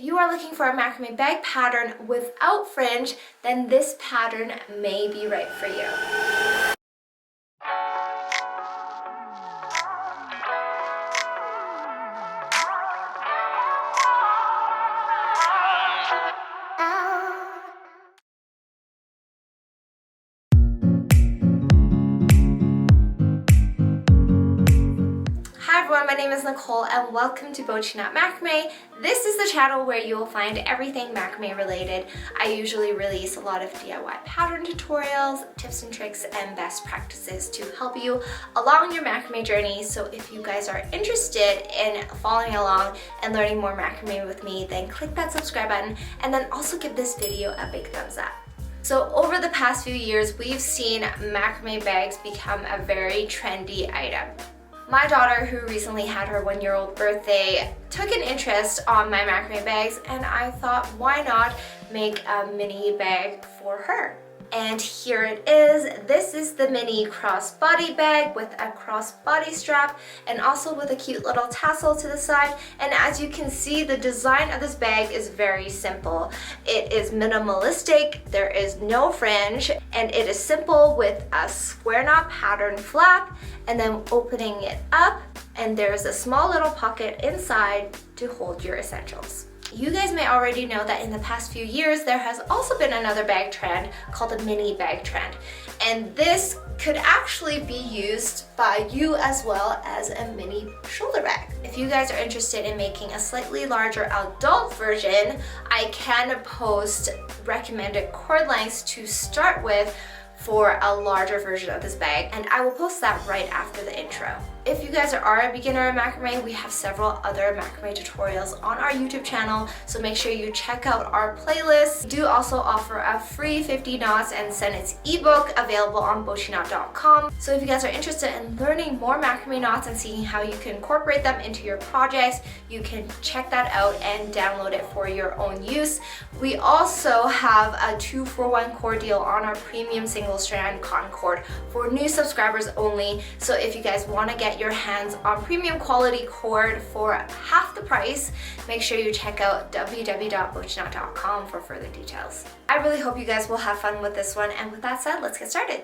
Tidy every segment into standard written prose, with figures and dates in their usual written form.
you are looking for a macrame bag pattern without fringe, then this pattern may be right for you. Hi everyone, my name is Nicole and welcome to Bochinat Macrame. This is the channel where you will find everything macrame related. I usually release a lot of DIY pattern tutorials, tips and tricks, and best practices to help you along your macrame journey. So if you guys are interested in following along and learning more macrame with me, then click that subscribe button and then also give this video a big thumbs up. So over the past few years, we've seen macrame bags become a very trendy item. My daughter, who recently had her 1-year-old birthday, took an interest on my macrame bags, and I thought, why not make a mini bag for her? And here it is. This is the mini crossbody bag with a crossbody strap and also with a cute little tassel to the side. And as you can see, the design of this bag is very simple. It is minimalistic, there is no fringe, and it is simple with a square knot pattern flap and then opening it up, and there's a small little pocket inside to hold your essentials. You guys may already know that in the past few years, there has also been another bag trend called the mini bag trend. And this could actually be used by you as well as a mini shoulder bag. If you guys are interested in making a slightly larger adult version, I can post recommended cord lengths to start with for a larger version of this bag, and I will post that right after the intro. If you guys are a beginner in macrame, we have several other macrame tutorials on our YouTube channel, so make sure you check out our playlist. We do also offer a free 50 knots and sentence ebook available on bochinat.com. So if you guys are interested in learning more macrame knots and seeing how you can incorporate them into your projects, you can check that out and download it for your own use. We also have a 2-for-1 cord deal on our premium single strand cotton cord for new subscribers only. So if you guys want to get your hands on premium quality cord for half the price, make sure you check out www.bochinat.com for further details. I really hope you guys will have fun with this one, and with that said, let's get started.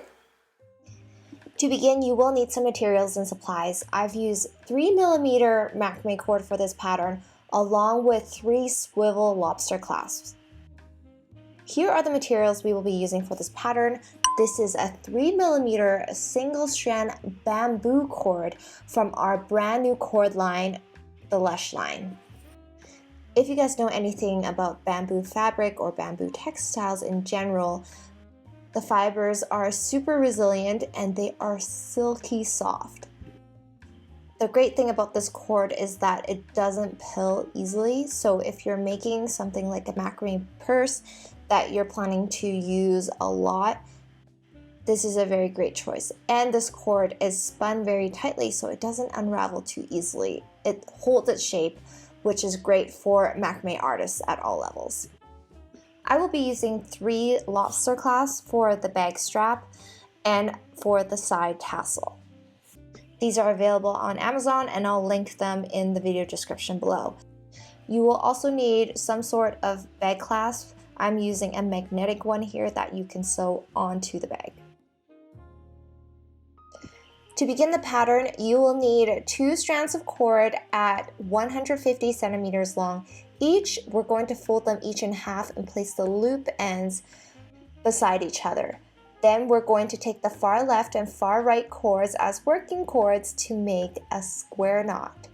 To begin, you will need some materials and supplies. I've used 3mm macrame cord for this pattern, along with 3 swivel lobster clasps. Here are the materials we will be using for this pattern. This is a 3mm single strand bamboo cord from our brand new cord line, the Lush line. If you guys know anything about bamboo fabric or bamboo textiles in general, the fibers are super resilient and they are silky soft. The great thing about this cord is that it doesn't pill easily, so if you're making something like a macrame purse that you're planning to use a lot, this is a very great choice. And this cord is spun very tightly so it doesn't unravel too easily. It holds its shape, which is great for macrame artists at all levels. I will be using 3 lobster clasps for the bag strap and for the side tassel. These are available on Amazon and I'll link them in the video description below. You will also need some sort of bag clasp. I'm using a magnetic one here that you can sew onto the bag. To begin the pattern, you will need 2 strands of cord at 150 centimeters long each. We're going to fold them each in half and place the loop ends beside each other. Then we're going to take the far left and far right cords as working cords to make a square knot.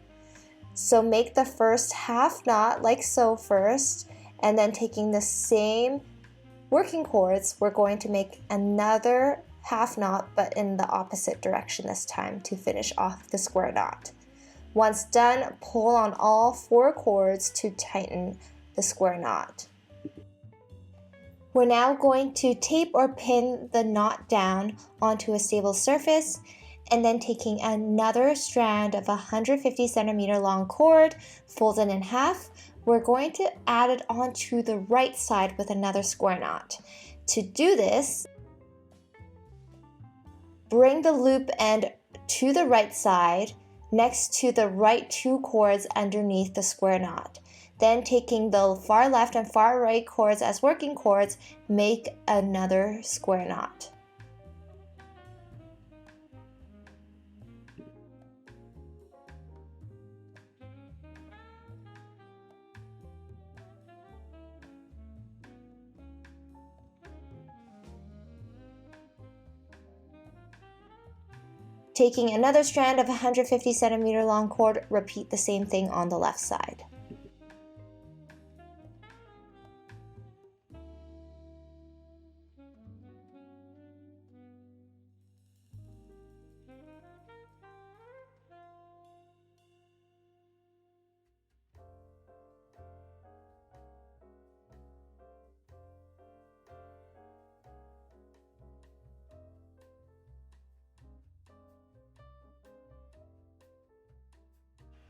So make the first half knot like so first, and then taking the same working cords, we're going to make another half knot but in the opposite direction this time to finish off the square knot. Once done, pull on all 4 cords to tighten the square knot. We're now going to tape or pin the knot down onto a stable surface, and then taking another strand of 150 centimeter long cord, folded in half, we're going to add it onto the right side with another square knot. To do this, bring the loop end to the right side next to the right 2 cords underneath the square knot. Then taking the far left and far right cords as working cords, make another square knot. Taking another strand of 150 centimeter long cord, repeat the same thing on the left side.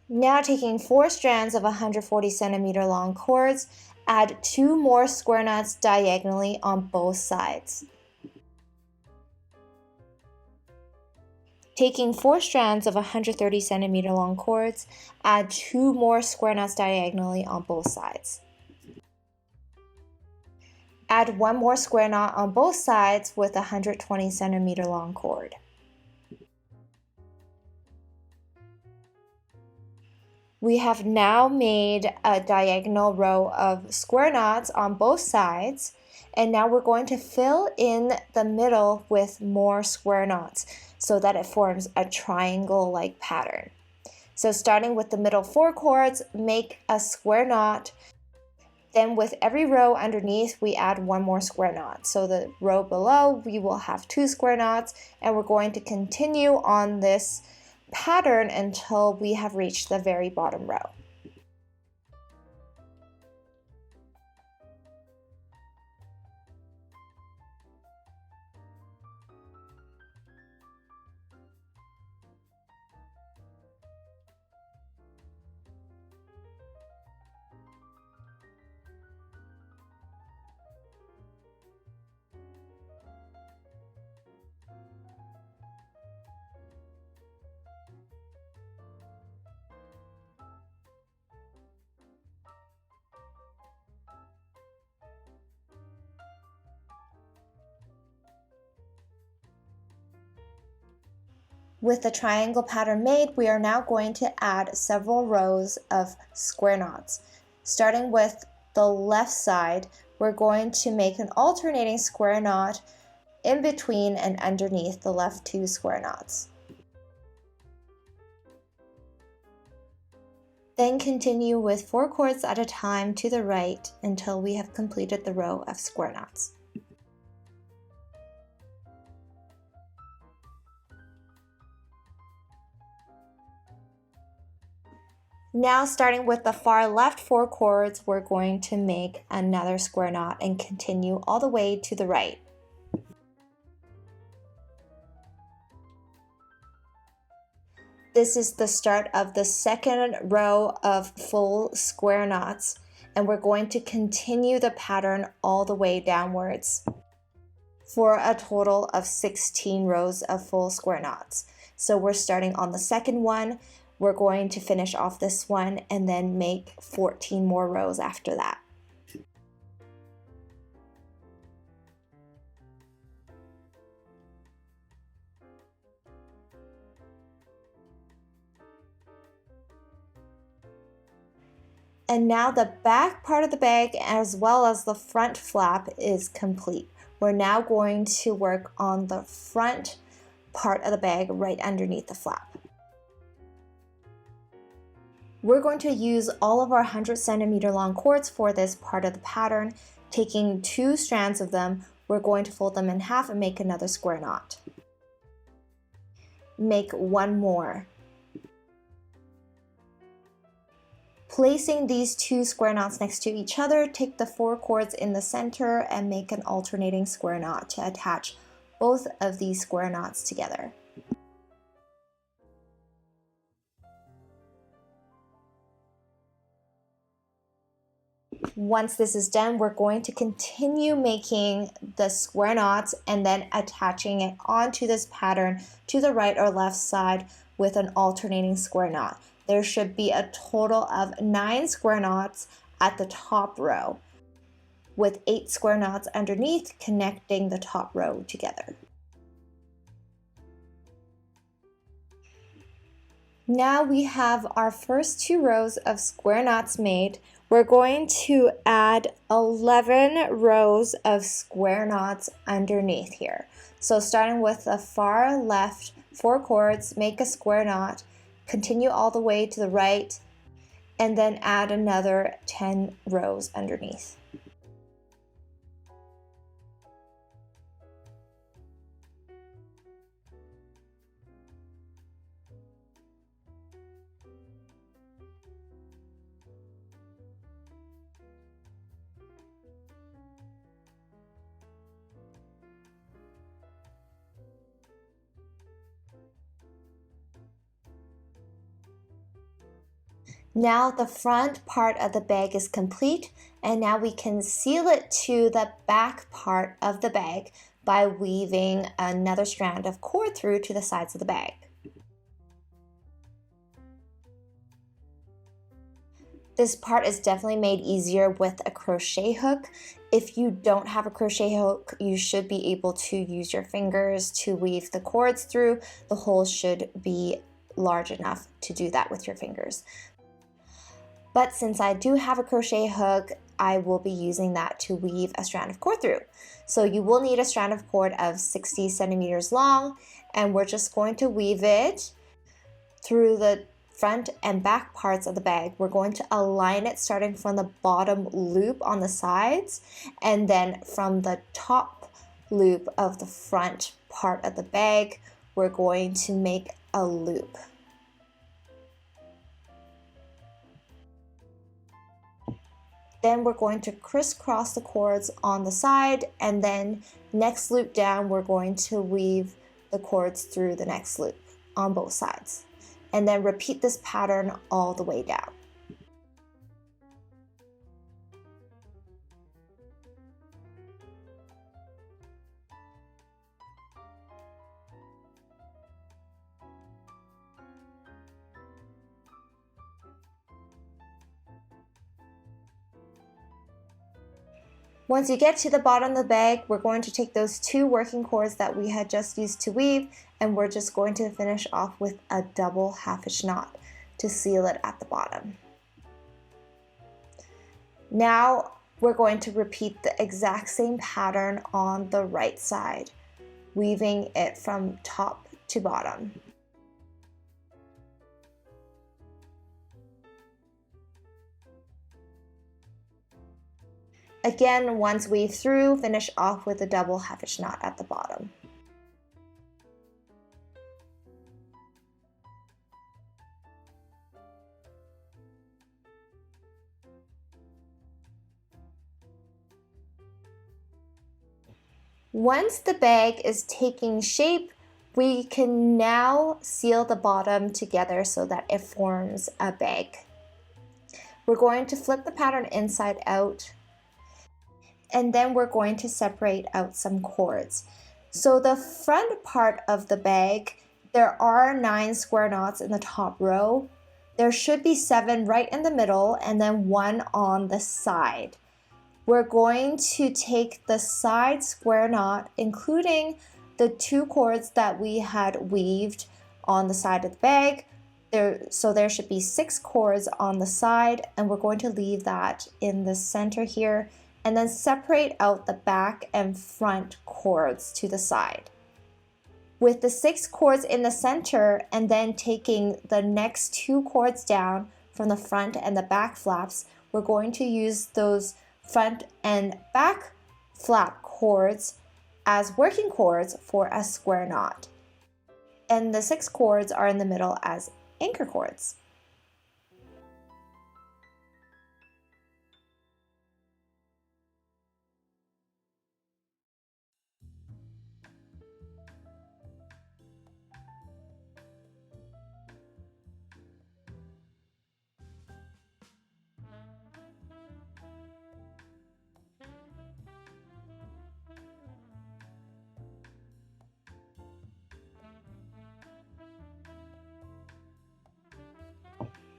Now taking 4 strands of 140 centimeter long cords, add 2 more square knots diagonally on both sides. Taking 4 strands of 130 centimeter long cords, add 2 more square knots diagonally on both sides. Add 1 more square knot on both sides with a 120 centimeter long cord. We have now made a diagonal row of square knots on both sides, and now we're going to fill in the middle with more square knots so that it forms a triangle-like pattern. So starting with the middle 4 cords, make a square knot. Then with every row underneath, we add 1 more square knot. So the row below, we will have 2 square knots, and we're going to continue on this pattern until we have reached the very bottom row. With the triangle pattern made, we are now going to add several rows of square knots. Starting with the left side, we're going to make an alternating square knot in between and underneath the left 2 square knots. Then continue with 4 cords at a time to the right until we have completed the row of square knots. Now starting with the far left 4 cords, we're going to make another square knot and continue all the way to the right. This is the start of the second row of full square knots, and we're going to continue the pattern all the way downwards for a total of 16 rows of full square knots. So we're starting on the second one. We're going to finish off this one and then make 14 more rows after that. And now the back part of the bag as well as the front flap is complete. We're now going to work on the front part of the bag right underneath the flap. We're going to use all of our 100 centimeter long cords for this part of the pattern. Taking 2 strands of them, we're going to fold them in half and make another square knot. Make 1 more. Placing these 2 square knots next to each other, take the 4 cords in the center and make an alternating square knot to attach both of these square knots together. Once this is done, we're going to continue making the square knots and then attaching it onto this pattern to the right or left side with an alternating square knot. there should be a total of 9 square knots at the top row, with 8 square knots underneath connecting the top row together. Now we have our first 2 rows of square knots made. We're going to add 11 rows of square knots underneath here. So starting with the far left 4 cords, make a square knot, continue all the way to the right, and then add another 10 rows underneath. Now the front part of the bag is complete, and now we can seal it to the back part of the bag by weaving another strand of cord through to the sides of the bag. This part is definitely made easier with a crochet hook. If you don't have a crochet hook, you should be able to use your fingers to weave the cords through. The hole should be large enough to do that with your fingers. But since I do have a crochet hook, I will be using that to weave a strand of cord through. So you will need a strand of cord of 60 centimeters long, and we're just going to weave it through the front and back parts of the bag. We're going to align it starting from the bottom loop on the sides, and then from the top loop of the front part of the bag, we're going to make a loop. Then we're going to crisscross the cords on the side, and then next loop down, we're going to weave the cords through the next loop on both sides. And then repeat this pattern all the way down. Once you get to the bottom of the bag, we're going to take those 2 working cords that we had just used to weave, and we're just going to finish off with a double half-inch knot to seal it at the bottom. Now we're going to repeat the exact same pattern on the right side, weaving it from top to bottom. Again, once weave through, finish off with a double half-inch knot at the bottom. Once the bag is taking shape, we can now seal the bottom together so that it forms a bag. We're going to flip the pattern inside out, and then we're going to separate out some cords. So the front part of the bag, there are 9 square knots in the top row. There should be 7 right in the middle and then 1 on the side. We're going to take the side square knot, including the 2 cords that we had weaved on the side of the bag. So there should be 6 cords on the side, and we're going to leave that in the center here, and then separate out the back and front cords to the side. With the 6 cords in the center, and then taking the next 2 cords down from the front and the back flaps, we're going to use those front and back flap cords as working cords for a square knot. And the 6 cords are in the middle as anchor cords.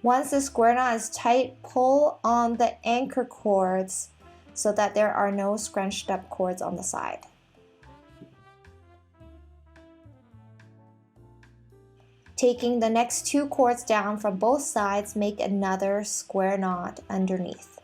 Once the square knot is tight, pull on the anchor cords so that there are no scrunched up cords on the side. Taking the next 2 cords down from both sides, make another square knot underneath.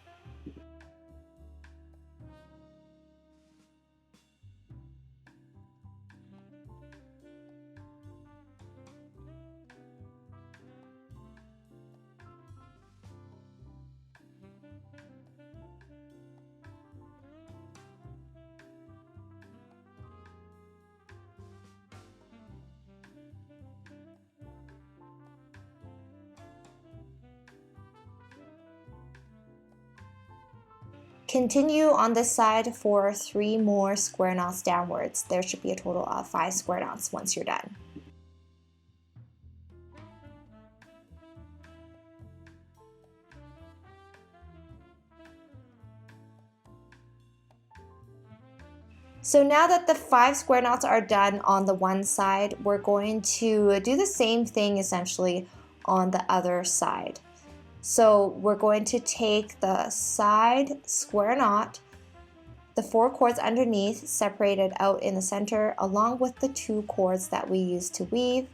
Continue on this side for 3 more square knots downwards. There should be a total of 5 square knots once you're done. So now that the 5 square knots are done on the one side, we're going to do the same thing essentially on the other side. So we're going to take the side square knot, the 4 cords underneath separated out in the center, along with the 2 cords that we used to weave.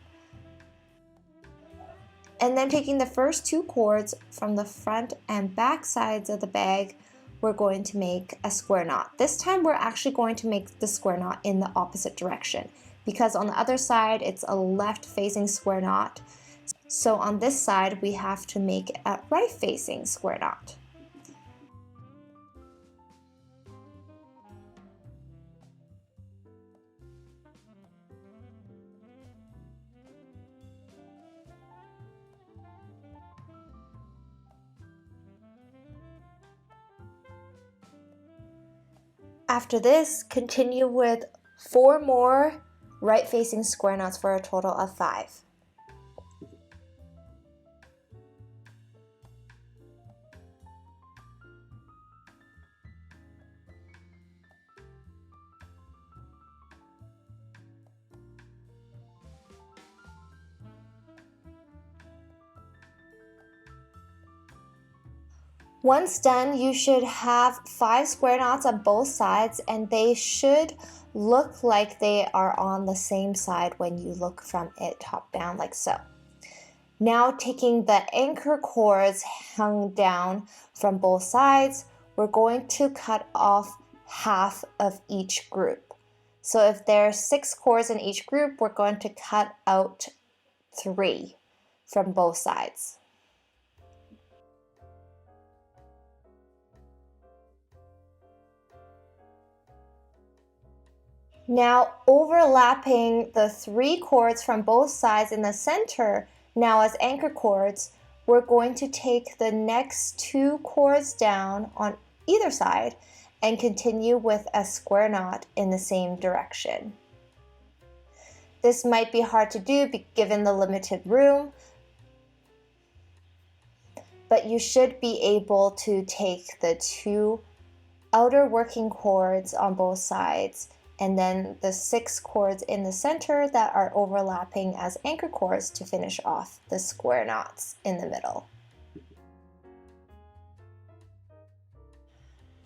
And then taking the first 2 cords from the front and back sides of the bag, we're going to make a square knot. This time we're actually going to make the square knot in the opposite direction, because on the other side it's a left facing square knot. So on this side, we have to make a right-facing square knot. After this, continue with 4 more right-facing square knots for a total of 5. Once done, you should have 5 square knots on both sides, and they should look like they are on the same side when you look from it top down, like so. Now taking the anchor cords hung down from both sides, we're going to cut off half of each group. So if there's 6 cords in each group, we're going to cut out 3 from both sides. Now overlapping the 3 cords from both sides in the center, now as anchor cords, we're going to take the next 2 cords down on either side and continue with a square knot in the same direction. This might be hard to do given the limited room, but you should be able to take the 2 outer working cords on both sides and then the 6 cords in the center that are overlapping as anchor cords to finish off the square knots in the middle.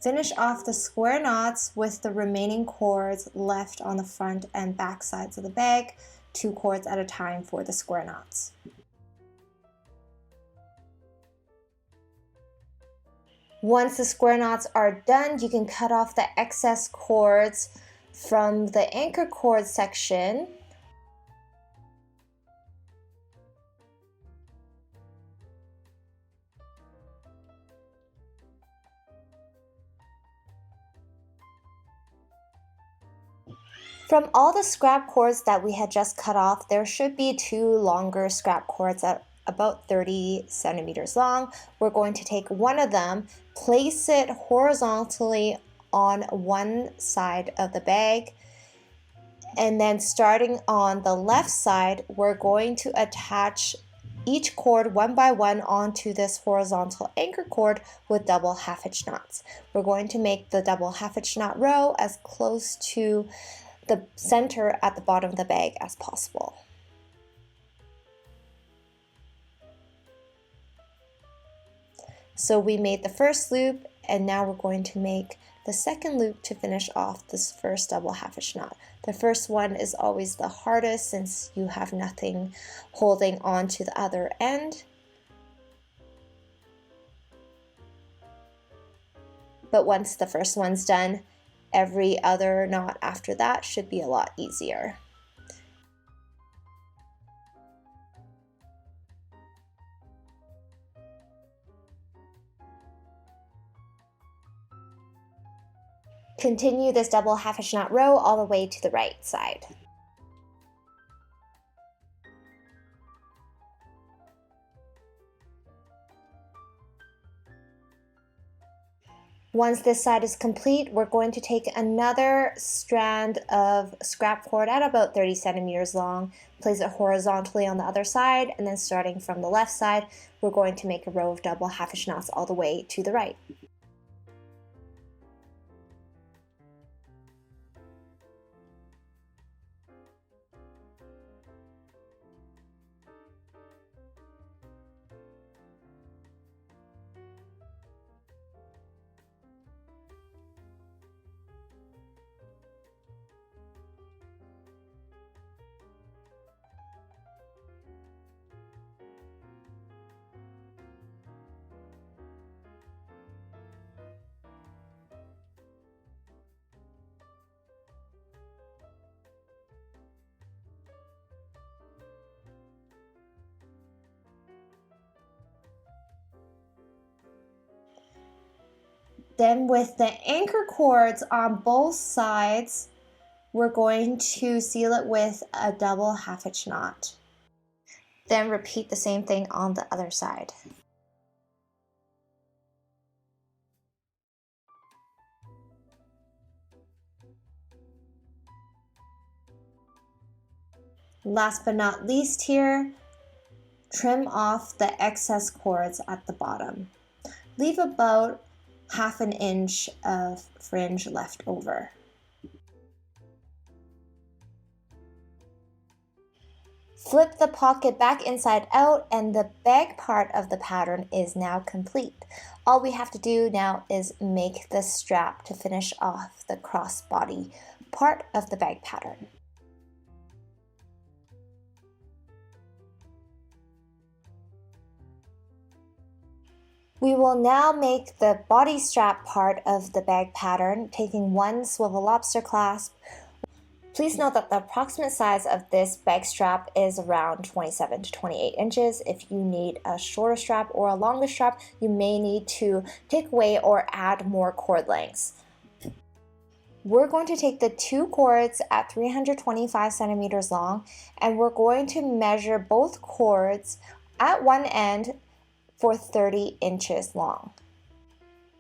Finish off the square knots with the remaining cords left on the front and back sides of the bag, 2 cords at a time for the square knots. Once the square knots are done, you can cut off the excess cords from the anchor cord section. From all the scrap cords that we had just cut off, there should be 2 longer scrap cords at about 30 centimeters long. We're going to take one of them, place it horizontally on one side of the bag, and then starting on the left side, we're going to attach each cord one by one onto this horizontal anchor cord with double half-hitch knots. We're going to make the double half-hitch knot row as close to the center at the bottom of the bag as possible. So we made the first loop, and now we're going to make the second loop to finish off this first double half hitch knot. The first one is always the hardest since you have nothing holding on to the other end. But once the first one's done, every other knot after that should be a lot easier. Continue this double half hitch knot row all the way to the right side. Once this side is complete, we're going to take another strand of scrap cord at about 30 centimeters long, place it horizontally on the other side, and then starting from the left side, we're going to make a row of double half hitch knots all the way to the right. Then with the anchor cords on both sides, we're going to seal it with a double half hitch knot. Then repeat the same thing on the other side. Last but not least here, trim off the excess cords at the bottom. Leave about half an inch of fringe left over. Flip the pocket back inside out, and the bag part of the pattern is now complete. All we have to do now is make the strap to finish off the crossbody part of the bag pattern. We will now make the body strap part of the bag pattern, taking one swivel lobster clasp. Please note that the approximate size of this bag strap is around 27 to 28 inches. If you need a shorter strap or a longer strap, you may need to take away or add more cord lengths. We're going to take the two cords at 325 centimeters long, and we're going to measure both cords at one end for 30 inches long.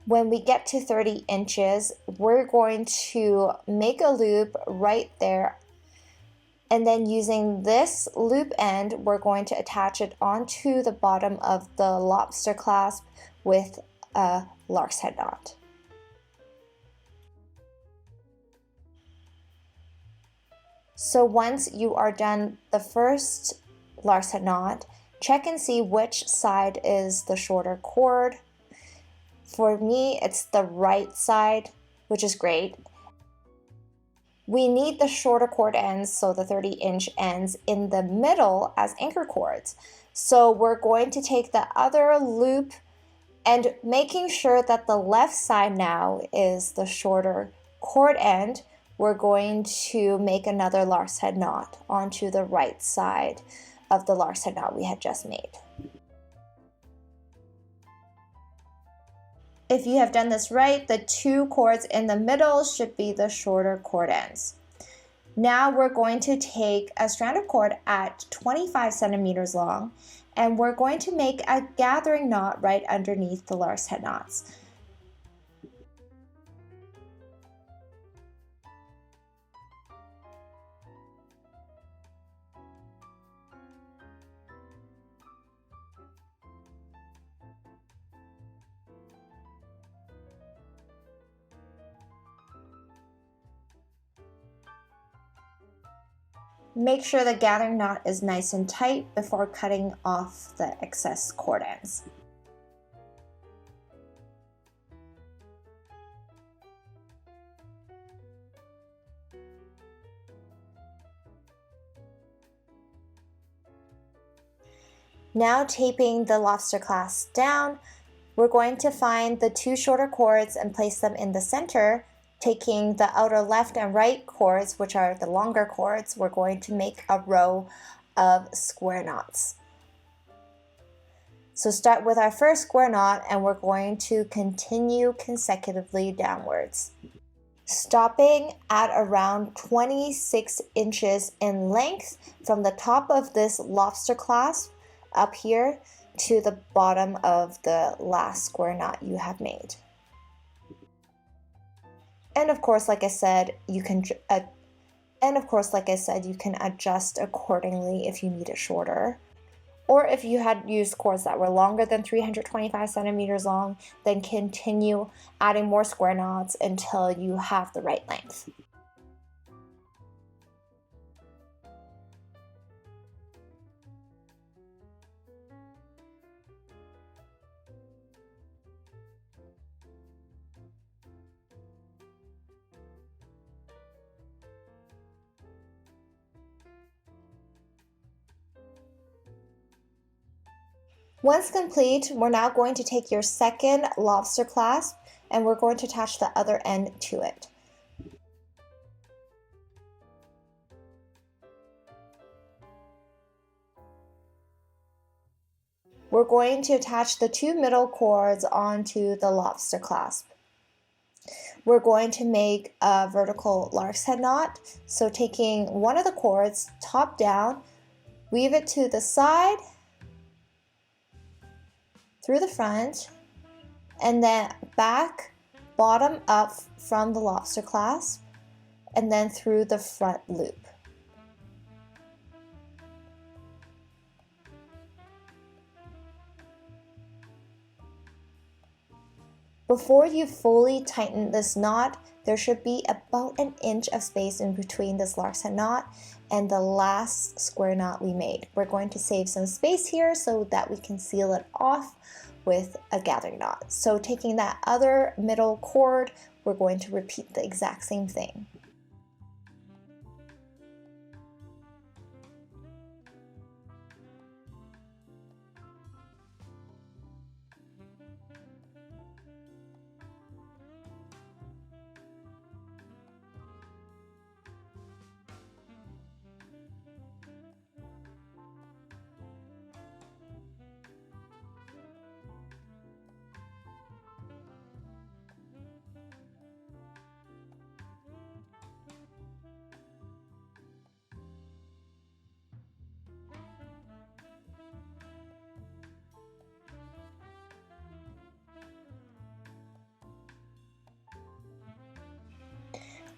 When we get to 30 inches, we're going to make a loop right there, and then using this loop end, we're going to attach it onto the bottom of the lobster clasp with a lark's head knot. So once you are done the first lark's head knot, check and see which side is the shorter cord. For me, it's the right side, which is great. We need the shorter cord ends, so the 30-inch ends in the middle as anchor cords. So we're going to take the other loop and making sure that the left side now is the shorter cord end, we're going to make another lark's head knot onto the right side of the lark's head knot we had just made. If you have done this right, the two cords in the middle should be the shorter cord ends. Now we're going to take a strand of cord at 25 centimeters long, and we're going to make a gathering knot right underneath the lark's head knots. Make sure the gathering knot is nice and tight before cutting off the excess cord ends. Now taping the lobster clasp down, we're going to find the 2 shorter cords and place them in the center. Taking the outer left and right cords, which are the longer cords, we're going to make a row of square knots. So start with our first square knot and we're going to continue consecutively downwards, stopping at around 26 inches in length from the top of this lobster clasp up here to the bottom of the last square knot you have made. And of course, like I said, you can adjust accordingly if you need it shorter. Or if you had used cords that were longer than 325 centimeters long, then continue adding more square knots until you have the right length. Once complete, we're now going to take your second lobster clasp and we're going to attach the other end to it. We're going to attach the 2 middle cords onto the lobster clasp. We're going to make a vertical lark's head knot. So taking one of the cords, top down, weave it to the side, through the front, and then back, bottom up from the lobster clasp, and then through the front loop. Before you fully tighten this knot, there should be about an inch of space in between this lark's head knot and the last square knot we made. We're going to save some space here so that we can seal it off with a gathering knot. So taking that other middle cord, we're going to repeat the exact same thing.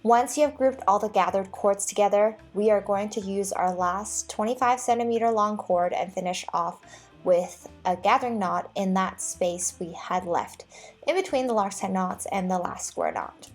Once you have grouped all the gathered cords together, we are going to use our last 25 centimeter long cord and finish off with a gathering knot in that space we had left in between the lark's head knots and the last square knot.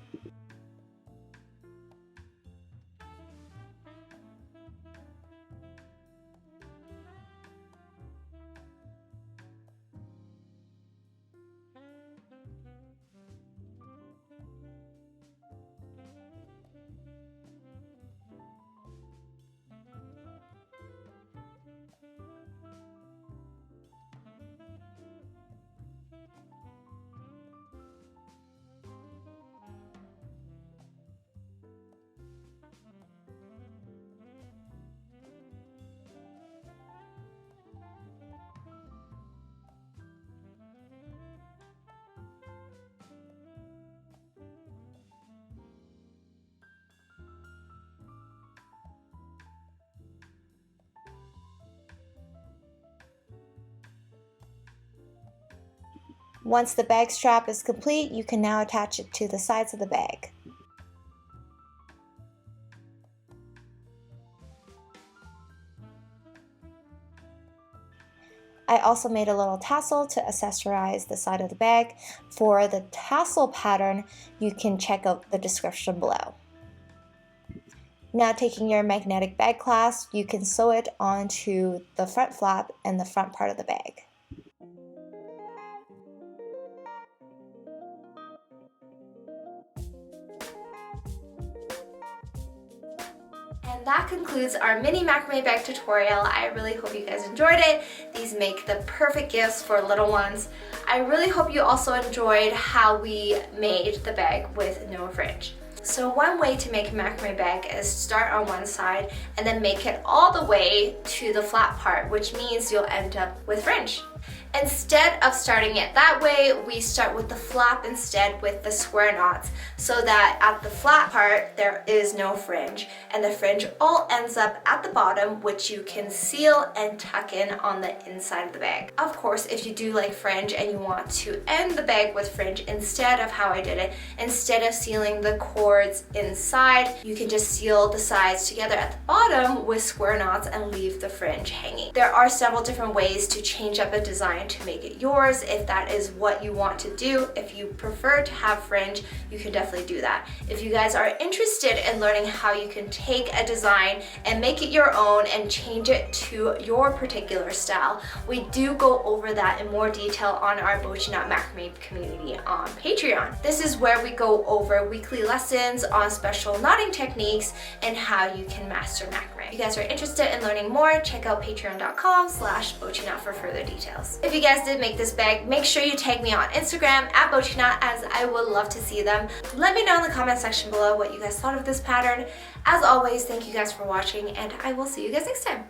Once the bag strap is complete, you can now attach it to the sides of the bag. I also made a little tassel to accessorize the side of the bag. For the tassel pattern, you can check out the description below. Now taking your magnetic bag clasp, you can sew it onto the front flap and the front part of the bag. And that concludes our mini macrame bag tutorial. I really hope you guys enjoyed it. These make the perfect gifts for little ones. I really hope you also enjoyed how we made the bag with No-Fringe. So one way to make a macrame bag is start on one side and then make it all the way to the flat part, which means you'll end up with fringe. Instead of starting it that way, we start with the flap instead with the square knots, so that at the flat part there is no fringe and the fringe all ends up at the bottom, which you can seal and tuck in on the inside of the bag. Of course, if you do like fringe and you want to end the bag with fringe instead of how I did it, instead of sealing the cords inside, you can just seal the sides together at the bottom with square knots and leave the fringe hanging. There are several different ways to change up a design to make it yours if that is what you want to do. If you prefer to have fringe, you can definitely do that. If you guys are interested in learning how you can take a design and make it your own and change it to your particular style, we do go over that in more detail on our Bochinat Macrame community on Patreon. This is where we go over weekly lessons on special knotting techniques and how you can master macrame. If you guys are interested in learning more, check out patreon.com/bochinat for further details. If you guys did make this bag, make sure you tag me on Instagram at Bochinat, as I would love to see them. Let me know in the comment section below what you guys thought of this pattern. As always, thank you guys for watching, and I will see you guys next time.